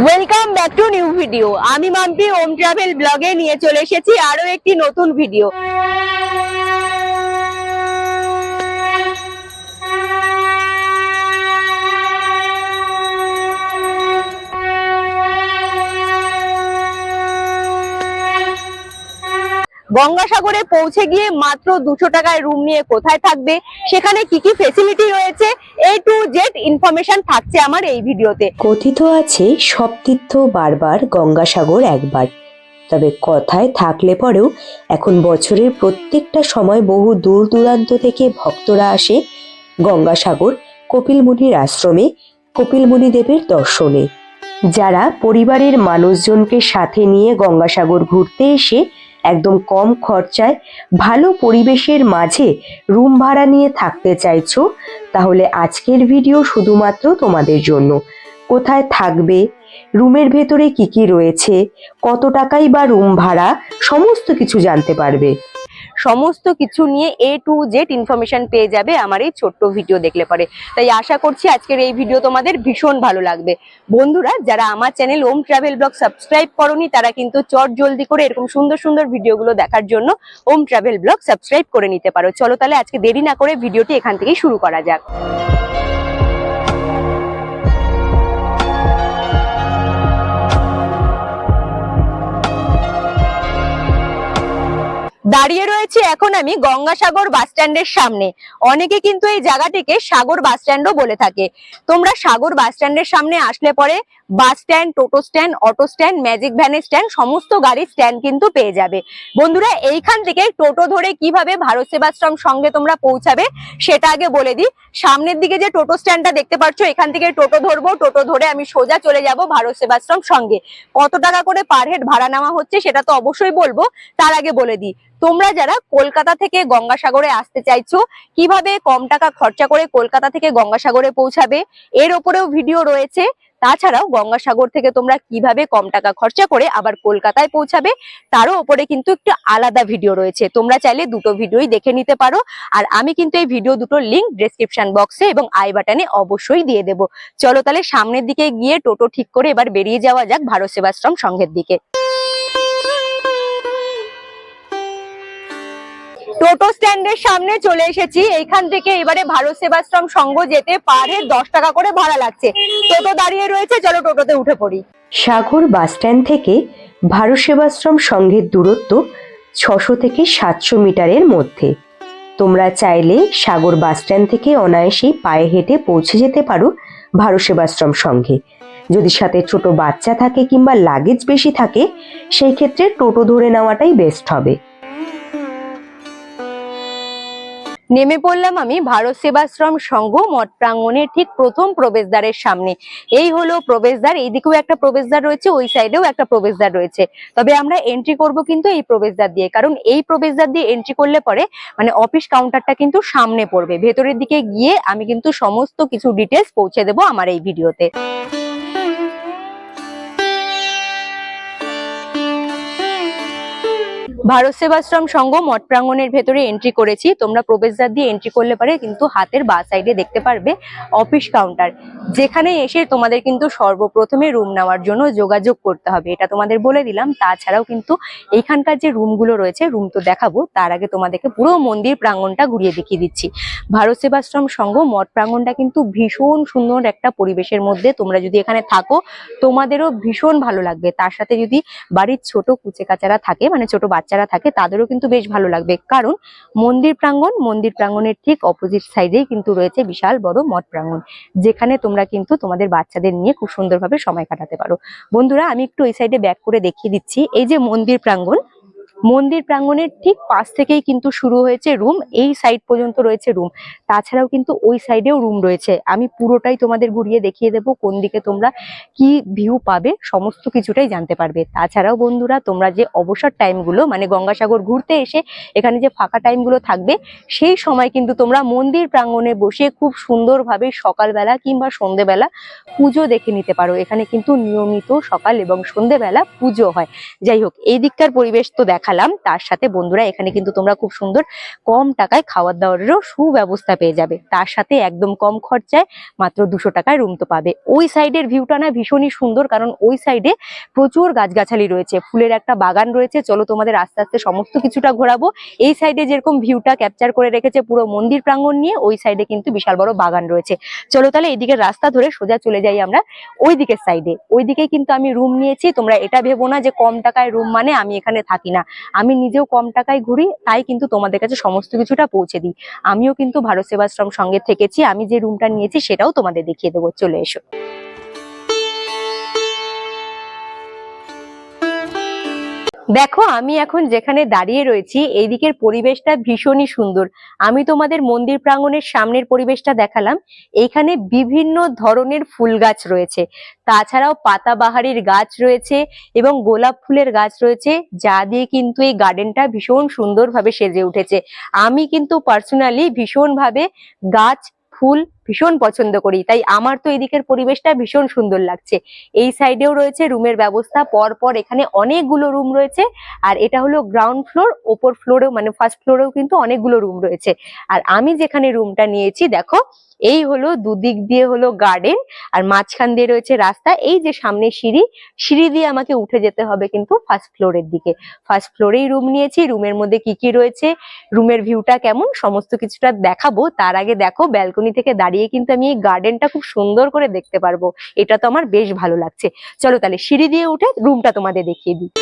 Welcome back to new video. আমি মাম্পি ওম travel ব্লগে নিয়ে চলে এসেছি আরো একটি নতুন ভিডিও। গঙ্গাসাগরে পৌঁছে গিয়ে মাত্র 200 টাকায় রুম নিয়ে কোথায় থাকবে, সেখানে কি কি ফেসিলিটি রয়েছে, A to Z ইনফরমেশন থাকছে আমার এই ভিডিওতে। কথিত আছে সব তীর্থ বারবার গঙ্গাসাগর একবার, তবে কথায় থাকলে পরেও এখন বছরের প্রত্যেকটা সময় বহু দূর দূরান্ত থেকে ভক্তরা আসে গঙ্গাসাগর কপিল মুনির আশ্রমে কপিল মুনি দেবের দর্শনে। যারা পরিবারের মানুষজনকে সাথে নিয়ে গঙ্গাসাগর ঘুরতে এসে একদম কম খরচায় ভালো পরিবেশের মাঝে রুম ভাড়া নিয়ে থাকতে চাইছো, তাহলে আজকের ভিডিও শুধুমাত্র তোমাদের জন্য। কোথায় থাকবে, রুমের ভেতরে কি কি রয়েছে, কত টাকাই বা রুম ভাড়া, সমস্ত কিছু জানতে পারবে। সমস্ত কিছু নিয়ে A to Z ইনফরমেশন পেয়ে যাবে আমার এই ছোট্ট ভিডিও দেখলে পরে। তাই আশা করছি আজকের এই ভিডিও তোমাদের ভীষণ ভালো লাগবে। বন্ধুরা, যারা আমার চ্যানেল ওম ট্রাভেল ব্লগ সাবস্ক্রাইব করোনি, তারা কিন্তু চট জলদি করে এরকম সুন্দর সুন্দর ভিডিওগুলো দেখার জন্য ওম ট্রাভেল ব্লগ সাবস্ক্রাইব করে নিতে পারো। চলো তাহলে আজকে দেরি না করে ভিডিওটি এখান থেকেই শুরু করা যাক। দাঁড়িয়ে রয়েছে এখন আমি গঙ্গাসাগর বাস স্ট্যান্ডের সামনে। অনেকে কিন্তু এই জায়গাটিকে সাগর বাস স্ট্যান্ডও বলে থাকে। তোমরা সাগর বাস স্ট্যান্ডের সামনে আসলে পরে বাস স্ট্যান্ড, টোটো স্ট্যান্ড, অটো স্ট্যান্ড, ম্যাজিক ভ্যানের স্ট্যান্ড, সমস্ত গাড়ির স্ট্যান্ড কিন্তু পেয়ে যাবে। বন্ধুরা, এইখান থেকে টোটো ধরে কিভাবে ভারত সেবাশ্রম সঙ্গে তোমরা পৌঁছাবে সেটা আগে বলে দিই। সামনের দিকে যে টোটো স্ট্যান্ডটা দেখতে পাচ্ছ, এখান থেকে টোটো ধরবো। টোটো ধরে আমি সোজা চলে যাব ভারত সেবাশ্রম সঙ্গে। কত টাকা করে পার হেড ভাড়া নেওয়া হচ্ছে সেটা তো অবশ্যই বলবো, তার আগে বলে দিই তোমরা যারা কলকাতা থেকে গঙ্গাসাগরে আসতে চাইছো, কিভাবে কম টাকা খরচা করে কলকাতা থেকে গঙ্গাসাগরে পৌঁছাবে এর ওপরেও ভিডিও রয়েছে। তাছাড়াও গঙ্গাসাগর থেকে তোমরা কিভাবে কম টাকা খরচা করে আবার কলকাতায় পৌঁছাবে তারও ওপরে কিন্তু একটু আলাদা ভিডিও রয়েছে। তোমরা চাইলে দুটো ভিডিওই দেখে নিতে পারো। আর আমি কিন্তু এই ভিডিও দুটোর লিঙ্ক ডেসক্রিপশন বক্সে এবং আই বাটনে অবশ্যই দিয়ে দেবো। চলো তাহলে সামনের দিকে গিয়ে টোটো ঠিক করে এবার বেরিয়ে যাওয়া যাক ভারত সেবাশ্রম সংঘের দিকে। টোটো স্ট্যান্ডের সামনে চলে এসেছি। এইখান থেকে এবারে ভারত সেবাশ্রম সংঘ যেতে পার হেড 10 টাকা করে ভাড়া লাগছে। টোটো দাঁড়িয়ে রয়েছে, চলো টোটোতে উঠে পড়ি। সাগর বাস স্ট্যান্ড থেকে ভারত সেবাশ্রম সংঘের দূরত্ব 600 থেকে 700 মিটারের মধ্যে। তোমরা চাইলে সাগর বাস স্ট্যান্ড থেকে অনায়াসেই পায়ে হেঁটে পৌঁছে যেতে পারো ভারত সেবাশ্রম সংঘে। যদি সাথে ছোট বাচ্চা থাকে কিংবা লাগেজ বেশি থাকে, সেই ক্ষেত্রে টোটো ধরে নেওয়াটাই বেস্ট হবে। নেমে পড়লাম আমি ভারত সেবাশ্রম সংঘ মঠ প্রাঙ্গণের ঠিক প্রথম প্রবেশদ্বারের সামনে। এই হলো প্রবেশদ্বার। এইদিকেও একটা প্রবেশদ্বার রয়েছে, ওই সাইডেও একটা প্রবেশদ্বার রয়েছে। তবে আমরা এন্ট্রি করব কিন্তু এই প্রবেশদ্বার দিয়ে, কারণ এই প্রবেশদ্বার দিয়ে এন্ট্রি করলে পরে মানে অফিস কাউন্টারটা কিন্তু সামনে পড়বে। ভেতরের দিকে গিয়ে আমি কিন্তু সমস্ত কিছু ডিটেলস পৌঁছে দেবো আমার এই ভিডিওতে। ভারত সেবাশ্রম সংঘ মঠ প্রাঙ্গণের ভেতরে এন্ট্রি করেছি। তোমরা প্রবেশদ্বার দিয়ে এন্ট্রি করলে পারে কিন্তু হাতের বাঁ সাইডে দেখতে পারবে অফিস কাউন্টার, যেখানে এসে তোমাদের কিন্তু সর্বপ্রথমে রুম নেওয়ার জন্য যোগাযোগ করতে হবে, এটা তোমাদের বলে দিলাম। তাছাড়াও কিন্তু এইখানকার যে রুমগুলো রয়েছে, রুম তো দেখাবো, তার আগে তোমাদেরকে পুরো মন্দির প্রাঙ্গণটা ঘুরিয়ে দেখিয়ে দিচ্ছি। ভারত সেবাশ্রম সংঘ মঠ প্রাঙ্গণটা কিন্তু ভীষণ সুন্দর একটা পরিবেশের মধ্যে। তোমরা যদি এখানে থাকো তোমাদেরও ভীষণ ভালো লাগবে। তার সাথে যদি বাড়ির ছোট কুচে কাচারা থাকে, মানে ছোট বাচ্চারা থাকে, তাদেরও কিন্তু বেশ ভালো লাগবে। কারণ মন্দির প্রাঙ্গণের ঠিক অপোজিট সাইডেই কিন্তু রয়েছে বিশাল বড় মঠ প্রাঙ্গণ, যেখানে তোমরা কিন্তু তোমাদের বাচ্চাদের নিয়ে খুব সুন্দরভাবে সময় কাটাতে পারো। বন্ধুরা, আমি একটু এই সাইডে ব্যাক করে দেখিয়ে দিচ্ছি। এই যে মন্দির প্রাঙ্গণের ঠিক পাশ থেকেই কিন্তু শুরু হয়েছে রুম, এই সাইড পর্যন্ত রয়েছে রুম। তাছাড়াও কিন্তু ওই সাইডেও রুম রয়েছে। আমি পুরোটাই তোমাদের ঘুরিয়ে দেখিয়ে দেবো, কোন দিকে তোমরা কি ভিউ পাবে সমস্ত কিছুটাই জানতে পারবে। তাছাড়াও বন্ধুরা, তোমরা যে অবসর টাইমগুলো মানে গঙ্গাসাগর ঘুরতে এসে এখানে যে ফাঁকা টাইমগুলো থাকবে, সেই সময় কিন্তু তোমরা মন্দির প্রাঙ্গণে বসে খুব সুন্দরভাবে সকালবেলা কিংবা সন্ধ্যেবেলা পুজো দেখে নিতে পারো। এখানে কিন্তু নিয়মিত সকাল এবং সন্ধ্যেবেলা পুজো হয়। যাই হোক, এই দিককার পরিবেশ তো দেখালাম। দেখালাম, তার সাথে বন্ধুরা এখানে কিন্তু তোমরা খুব সুন্দর কম টাকায় খাওয়ার দাওয়ারেরও সুব্যবস্থা পেয়ে যাবে। তার সাথে একদম কম খরচায় মাত্র 200 টাকায় রুম তো পাবে। ওই সাইডের ভিউটা না ভীষণই সুন্দর, কারণ ওই সাইডে প্রচুর গাছগাছালি রয়েছে, ফুলের একটা বাগান রয়েছে। চলো তোমাদের আস্তে আস্তে সমস্ত কিছুটা ঘোরাবো। এই সাইডে যেরকম ভিউটা ক্যাপচার করে রেখেছে পুরো মন্দির প্রাঙ্গণ নিয়ে, ওই সাইডে কিন্তু বিশাল বড় বাগান রয়েছে। চলো তাহলে এইদিকে রাস্তা ধরে সোজা চলে যাই আমরা ওই দিকের সাইডে। ওইদিকে কিন্তু আমি রুম নিয়েছি। তোমরা এটা ভেবো না যে কম টাকায় রুম মানে আমি এখানে থাকি না, আমি নিজেও কম টাকায় ঘুরি, তাই কিন্তু তোমাদের কাছে সমস্ত কিছুটা পৌঁছে দিই। আমিও কিন্তু ভারত সেবাশ্রম সঙ্গে থেকেছি, আমি যে রুমটা নিয়েছি সেটাও তোমাদের দেখিয়ে দেবো। চলে এসো। দেখো আমি এখন যেখানে দাঁড়িয়ে রয়েছি এই দিকের পরিবেশটা ভীষণই সুন্দর। আমি তোমাদের মন্দির প্রাঙ্গণের সামনের পরিবেশটা দেখালাম। এখানে বিভিন্ন ধরনের ফুল গাছ রয়েছে, তাছাড়াও পাতাবাহারের গাছ রয়েছে এবং গোলাপ ফুলের গাছ রয়েছে, যা দিয়ে কিন্তু এই গার্ডেনটা ভীষণ সুন্দরভাবে সেজে উঠেছে। আমি কিন্তু পার্সোনালি ভীষণভাবে গাছ ফুল ভীষণ পছন্দ করি, তাই আমার তো এদিকের পরিবেশটা ভীষণ সুন্দর লাগছে। এই সাইডেও রয়েছে রুমের ব্যবস্থা, পর পর এখানে অনেকগুলো রুম রয়েছে। আর এটা হলো গ্রাউন্ড ফ্লোর, ওপর ফ্লোরেও মানে ফার্স্ট ফ্লোরেও কিন্তু অনেকগুলো রুম রয়েছে। আর আমি যেখানে রুমটা নিয়েছি দেখো, এই হলো দুদিক দিয়ে হলো গার্ডেন, আর মাঝখান দিয়ে রয়েছে রাস্তা। এই যে সামনে সিঁড়ি, সিঁড়ি দিয়ে আমাকে উঠে যেতে হবে কিন্তু ফার্স্ট ফ্লোরের দিকে। ফার্স্ট ফ্লোরেই রুম নিয়েছি। রুমের মধ্যে কি কি রয়েছে, রুমের ভিউটা কেমন, সমস্ত কিছুটা দেখাবো। তার আগে দেখো ব্যালকনি থেকে দাঁড়িয়ে কিন্তু আমি এই গার্ডেনটা খুব সুন্দর করে দেখতে পারবো, এটা তো আমার বেশ ভালো লাগছে। চলো তাহলে সিঁড়ি দিয়ে উঠে রুমটা তোমাদের দেখিয়ে দিই।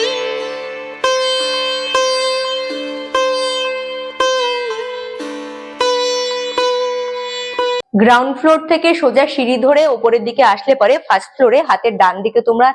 গ্রাউন্ড ফ্লোর থেকে সোজা সিঁড়ি ধরে ওপরের দিকে আসলে পরে ফার্স্ট ফ্লোরে হাতের ডান দিকে তোমরা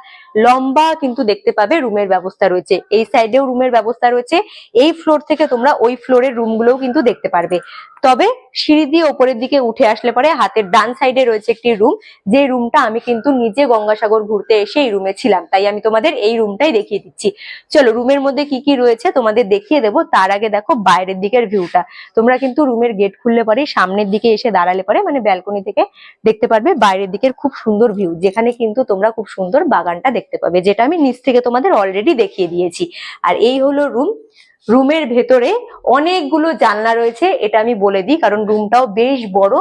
লম্বা কিন্তু দেখতে পাবে রুমের ব্যবস্থা রয়েছে। এই সাইডেও রুমের ব্যবস্থা রয়েছে। এই ফ্লোর থেকে তোমরা ওই ফ্লোরের রুমগুলোও কিন্তু দেখতে পারবে। তবে সিঁড়ি দিয়ে ওপরের দিকে উঠে আসলে পরে হাতের ডান সাইডে রয়েছে একটি রুম, যে রুমটা আমি কিন্তু নিজে গঙ্গাসাগর ঘুরতে এসে এই রুমে ছিলাম, তাই আমি তোমাদের এই রুমটাই দেখিয়ে দিচ্ছি। চলো রুমের মধ্যে কি কি রয়েছে তোমাদের দেখিয়ে দেবো। তার আগে দেখো বাইরের দিকের ভিউটা। তোমরা কিন্তু রুমের গেট খুললে পরে সামনের দিকে এসে দাঁড়ালে পরে মানে ব্যালকনি থেকে দেখতে পারবে বাইরের দিকের খুব সুন্দর ভিউ, যেখানে কিন্তু তোমরা খুব সুন্দর বাগানটা দেখতে পাবে, যেটা আমি নিচ থেকে তোমাদের অলরেডি দেখিয়ে দিয়েছি। আর এই হলো রুম। রুমের ভেতরে অনেকগুলো জানলা রয়েছে, এটা আমি বলে দিই কারণ রুমটাও বেশ বড়।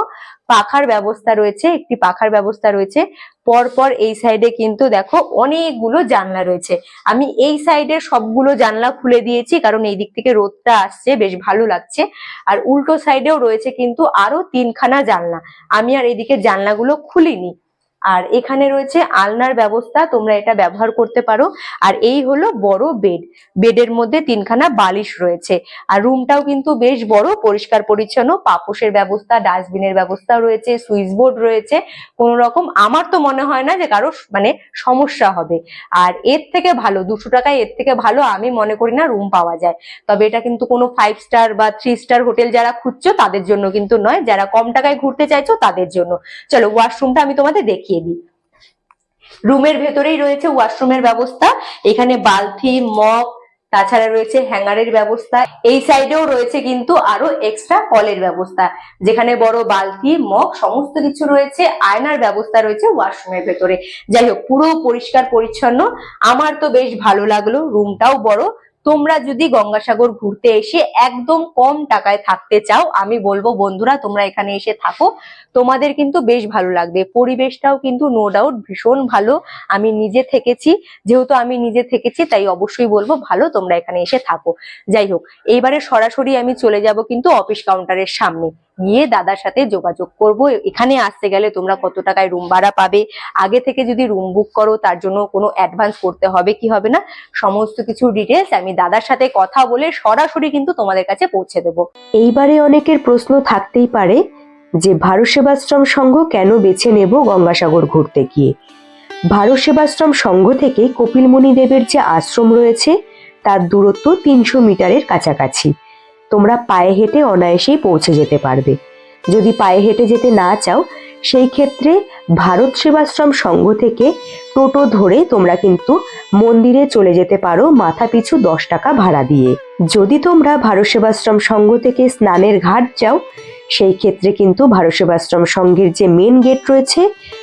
পাখার ব্যবস্থা রয়েছে, একটি পাখার ব্যবস্থা রয়েছে। পরপর এই সাইডে কিন্তু দেখো অনেকগুলো জানলা রয়েছে। আমি এই সাইডের সবগুলো জানলা খুলে দিয়েছি কারণ এই দিক থেকে রোদটা আসছে, বেশ ভালো লাগছে। আর উল্টো সাইডেও রয়েছে কিন্তু আরো 3খানা জানলা, আমি আর এইদিকে জানলাগুলো খুলিনি। আর এখানে রয়েছে আলনার ব্যবস্থা, তোমরা এটা ব্যবহার করতে পারো। আর এই হলো বড় বেড, বেডের মধ্যে 3খানা বালিশ রয়েছে। আর রুমটাও কিন্তু বেশ বড়, পরিষ্কার পরিচ্ছন্ন, পাপোশের ব্যবস্থা, ডাস্টবিনের ব্যবস্থা রয়েছে, সুইচ বোর্ড রয়েছে। কোন রকম আমার তো মনে হয় না যে কারো মানে সমস্যা হবে। আর এর থেকে ভালো 200 টাকায় এর থেকে ভালো আমি মনে করি না রুম পাওয়া যায়। তবে এটা কিন্তু কোনো 5 স্টার বা 3 স্টার হোটেল যারা খুঁজছো তাদের জন্য কিন্তু নয়, যারা কম টাকায় ঘুরতে চাইছো তাদের জন্য। চলো ওয়াশরুমটা আমি তোমাদের দেখিয়ে দিই। রুমের ভেতরেই রয়েছে ওয়াশরুমের ব্যবস্থা, এখানে বালতি মগ তাছাড়া রয়েছে হ্যাঙ্গারের ব্যবস্থা। এই সাইডেও রয়েছে কিন্তু আরো এক্সট্রা কলের ব্যবস্থা, যেখানে বড় বালতি মগ সমস্ত কিছু রয়েছে। আয়নার ব্যবস্থা রয়েছে ওয়াশরুমের ভেতরে। যাই হোক পুরো পরিষ্কার পরিচ্ছন্ন, আমার তো বেশ ভালো লাগলো। রুমটাও বড়। তোমরা যদি গঙ্গাসাগর ঘুরতে এসে একদম কম টাকায় থাকতে চাও, আমি বলবো বন্ধুরা তোমরা এখানে এসে থাকো, তোমাদের কিন্তু বেশ ভালো লাগবে। পরিবেশটাও কিন্তু নো ডাউট ভীষণ ভালো। আমি নিজে থেকেছি, যেহেতু আমি নিজে থেকেছি তাই অবশ্যই বলবো ভালো, তোমরা এখানে এসে থাকো। যাই হোক এইবারে সরাসরি আমি চলে যাব কিন্তু অফিস কাউন্টারের সামনে, গিয়ে দাদার সাথে যোগাযোগ করব এখানে আসতে গেলে তোমরা কত টাকায় রুম ভাড়া পাবে, আগে থেকে যদি রুম বুক করো তার জন্য কোনো অ্যাডভান্স করতে হবে কি হবে না, সমস্ত কিছু ডিটেলস আমি দাদার সাথে কথা বলে সরাসরি কিন্তু তোমাদের কাছে পৌঁছে দেবো। এইবারে অনেকের প্রশ্ন থাকতেই পারে যে ভারত সেবাশ্রম সংঘ কেন বেছে নেব গঙ্গাসাগর ঘুরতে গিয়ে। ভারত সেবাশ্রম সংঘ থেকে কপিলমুনি দেবের যে আশ্রম রয়েছে তার দূরত্ব 300 মিটারের কাছাকাছি। তোমরা পায়ে হেঁটে অনায়াসেই পৌঁছে যেতে পারবে। যদি পায়ে হেঁটে যেতে না চাও সেই ক্ষেত্রে ভারত সেবাশ্রম সংঘ থেকে টোটো ধরে তোমরা কিন্তু মন্দিরে চলে যেতে পারো মাথা পিছু 10 টাকা ভাড়া দিয়ে। যদি তোমরা ভারত সেবাশ্রম সংঘ থেকে স্নানের ঘাট যাও সেই ক্ষেত্রে কিন্তু ভারত সেবাশ্রম সংঘের যে মেন গেট রয়েছে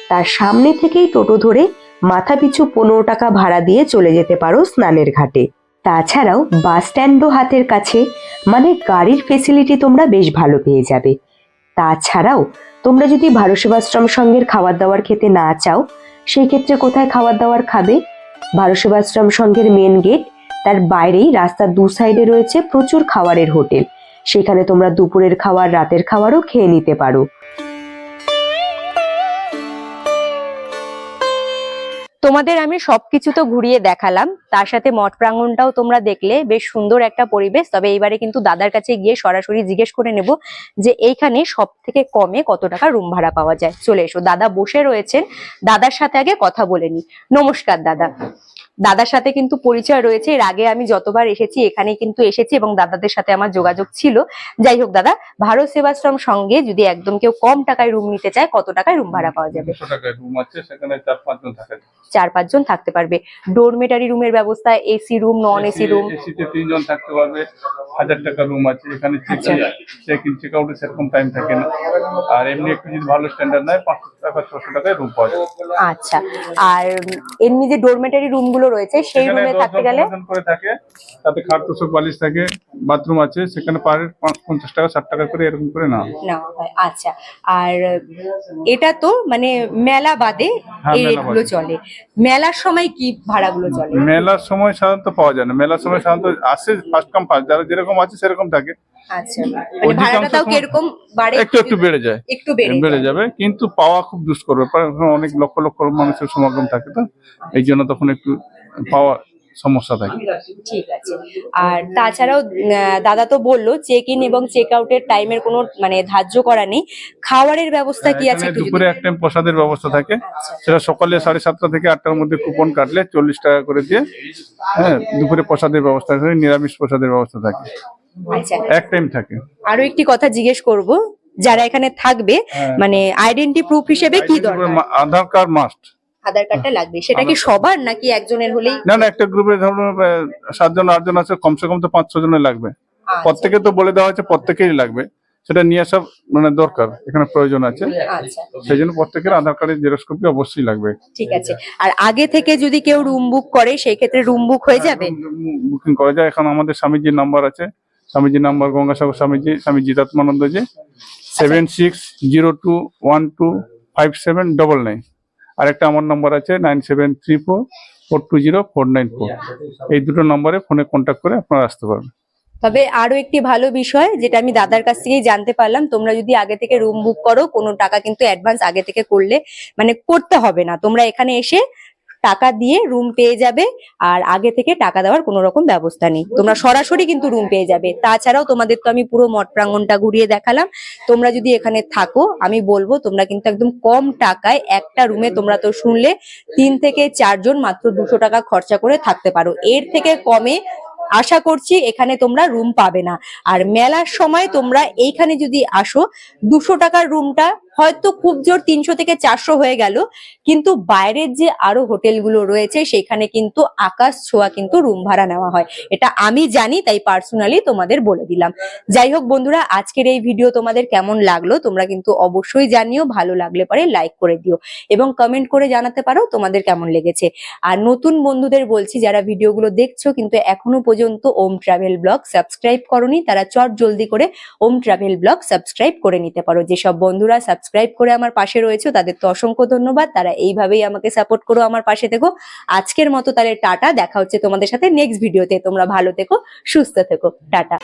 তার সামনে থেকেই টোটো ধরে মাথা পিছু 15 টাকা ভাড়া দিয়ে চলে যেতে পারো স্নানের ঘাটে। তাছাড়াও বাস স্ট্যান্ডও হাতের কাছে, মানে গাড়ির ফেসিলিটি তোমরা বেশ ভালো পেয়ে যাবে। তাছাড়াও তোমরা যদি ভারত সেবাশ্রম সংঘের খাবার দাবার খেতে না চাও, সেই ক্ষেত্রে কোথায় খাবার দাবার খাবে? ভারত সেবাশ্রম সংঘের মেন গেট, তার বাইরেই রাস্তার দু সাইডে রয়েছে প্রচুর খাবারের হোটেল। সেখানে তোমরা দুপুরের খাবার, রাতের খাবারও খেয়ে নিতে পারো। তোমাদের আমি সবকিছু তো ঘুরিয়ে দেখালাম, তার সাথে মঠ প্রাঙ্গণটাও তোমরা দেখলে, বেশ সুন্দর একটা পরিবেশ। তবে এইবারে কিন্তু দাদার কাছে গিয়ে সরাসরি জিজ্ঞেস করে নেব যে এইখানে সব থেকে কমে কত টাকা রুম ভাড়া পাওয়া যায়। চলে এসো, দাদা বসে রয়েছেন, দাদার সাথে আগে কথা বলে নি। নমস্কার দাদা। দাদার সাথে কিন্তু পরিচয় রয়েছে, এর আগে আমি যতবার এসেছি এখানে কিন্তু এসেছি এবং দাদাদের সাথে আমার যোগাযোগ ছিল। যাই হোক দাদা, ভারত সেবাশ্রম সঙ্গে যদি একদম কেউ কম টাকায় রুম নিতে চায়, কত টাকায় রুম ভাড়া পাওয়া যাবে? 200 টাকায় রুম আছে, সেখানে 4-5 জন থাকে। 4-5 জন থাকতে পারবে। ডোরমেটারি রুমের ব্যবস্থা, AC room, non AC room? এসিতে 3 জন থাকতে পারবে। 1000 টাকা রুম আছে এখানে। চেক ইন চেক আউটে সেরকম টাইম থাকে না। আর এমনি একটু যদি ভালো স্ট্যান্ডার্ড নেয় 500 টাকা 600 টাকায় রুম পাওয়া যাবে। আচ্ছা, আর এমনি যে ডোরমেটারি রুম গুলো রয়েছে সেই রুমে থাকতে গেলে? করে থাকে, তাতে খাট তোষক বালিশ থাকে, বাথরুম আছে, সেখানে পার 50 টাকা 60 টাকা করে এরকম করে না হয়। আচ্ছা, আর এটা তো মানে মেলা বাদে হ্যাঁ, এই মেলা রেটগুলো বাদে। চলে। মেলার সময় কি ভাড়াগুলো চলে? মেলার সময় সাধারণত পাওয়া যায় না। মেলার সময় সাধারণত আসে ফার্স্ট কাম ফার্স্ট, যারা যেরকম আছে সেরকম থাকে। আচ্ছা, মানে ভাড়াটা তাও কিরকম বাড়ে? একটু বেড়ে যায়, একটু বেড়ে যাবে, কিন্তু পাওয়া খুব দুষ্কর ব্যাপার। এখন অনেক লক্ষ লক্ষ মানুষের সমাগম থাকে, তো এই জন্য তখন একটু পাওয়া সমস্যা থাকে। ঠিক আছে। আর তাছাড়াও দাদা তো বললো চেক ইন এবং চেক আউটের টাইমের কোনো মানে ধার্য করা নেই। খাবারের ব্যবস্থা কি আছে? এখানে একটু যদি- দুপুরে এক টাইম প্রসাদের ব্যবস্থা থাকে, আচ্ছা। সেটা সকালে 7:30 থেকে 8টার মধ্যে কুপন কাটলে 40 টাকা করে দিয়ে দুপুরে প্রসাদের ব্যবস্থা থাকে, নিরামিষ প্রসাদের ব্যবস্থা থাকে, আচ্ছা, এক টাইম থাকে। আরো একটি কথা জিজ্ঞেস করব, যারা এখানে থাকবে মানে আইডেন্টি প্রুফ হিসেবে কি দরকার? আধার কার্ড মাস্ট। আধার কার্ডটা লাগবে। সেটা কি সবার নাকি একজনের হলেই? না, একটা গ্রুপে ধরুন 7 জন 8 জন আছে, কমসে কম তো 5-6 জনের লাগবে। প্রত্যেকে তো বলে দেওয়া হচ্ছে প্রত্যেকেই লাগবে, সেটা নিয়ে আসা মানে দরকার, এখানে প্রয়োজন আছে। আচ্ছা, সেই জন্য প্রত্যেকের আধার কার্ডের জেরক্স কপি অবশ্যই লাগবে। ঠিক আছে। আর আগে থেকে যদি কেউ রুম বুক করে সেই ক্ষেত্রে রুম বুক হয়ে যাবে? বুকিং করা যায়। এখন আমাদের স্বামীজির নাম্বার আছে, স্বামীজির নাম্বার গঙ্গাসাগর স্বামীজি, স্বামী জিতাত্মানন্দজি, 7602125799। আর একটা আমার নাম্বার আছে 9734420494। এই দুটো নম্বরে ফোনে কন্ট্যাক্ট করে আপনারা আসতে পারবেন। তবে আরো একটি ভালো বিষয় যেটা আমি দাদার কাছ থেকেই জানতে পারলাম, তোমরা যদি আগে থেকে রুম বুক করো, কোনো টাকা কিন্তু অ্যাডভান্স আগে থেকে করলে মানে করতে হবে না। তোমরা এখানে এসে টাকা দিয়ে রুম পেয়ে যাবে, আর আগে থেকে টাকা দেওয়ার কোনো রকম ব্যবস্থা নেই। তোমরা সরাসরি কিন্তু রুম পেয়ে যাবে। তাছাড়াও তোমাদের তো আমি পুরো মঠ প্রাঙ্গণটা ঘুরিয়ে দেখালাম। তোমরা যদি এখানে থাকো, আমি বলবো তোমরা কিন্তু একদম কম টাকায় একটা রুমে, তোমরা তো শুনলে 3 থেকে 4 জন মাত্র 200 টাকা খরচা করে থাকতে পারো। এর থেকে কমে আশা করছি এখানে তোমরা রুম পাবে না। আর মেলার সময় তোমরা এইখানে যদি আসো, 200 টাকার রুমটা হয়তো খুব জোর 300 থেকে 400 হয়ে গেল, কিন্তু বাইরের যে আরো হোটেলগুলো রয়েছে সেখানে কিন্তু আকাশ ছোঁয়া কিন্তু রুম ভাড়া নেওয়া হয়। এটা আমি জানি, তাই পার্সোনালি তোমাদের বলে দিলাম। যাই হোক বন্ধুরা, আজকের এই ভিডিও তোমাদের কেমন লাগলো তোমরা কিন্তু অবশ্যই জানিও। ভালো লাগলে পরে লাইক করে দিও এবং কমেন্ট করে জানাতে পারো তোমাদের কেমন লেগেছে। আর নতুন বন্ধুদের বলছি, যারা ভিডিওগুলো দেখছো কিন্তু এখনো পর্যন্ত ওম ট্রাভেল ব্লগ সাবস্ক্রাইব করোনি, তারা চট জলদি করে ওম ট্রাভেল ব্লগ সাবস্ক্রাইব করে নিতে পারো। যেসব বন্ধুরা সাবস্ক্রাইব করে আমার পাশে রয়েছে তাদের তো অসংখ্য ধন্যবাদ। তারা এইভাবেই আমাকে সাপোর্ট করো, আমার পাশে থেকো। আজকের মতো তাহলে টাটা, দেখা হচ্ছে তোমাদের সাথে নেক্সট ভিডিওতে। তোমরা ভালো থেকো, সুস্থ থেকো, টাটা।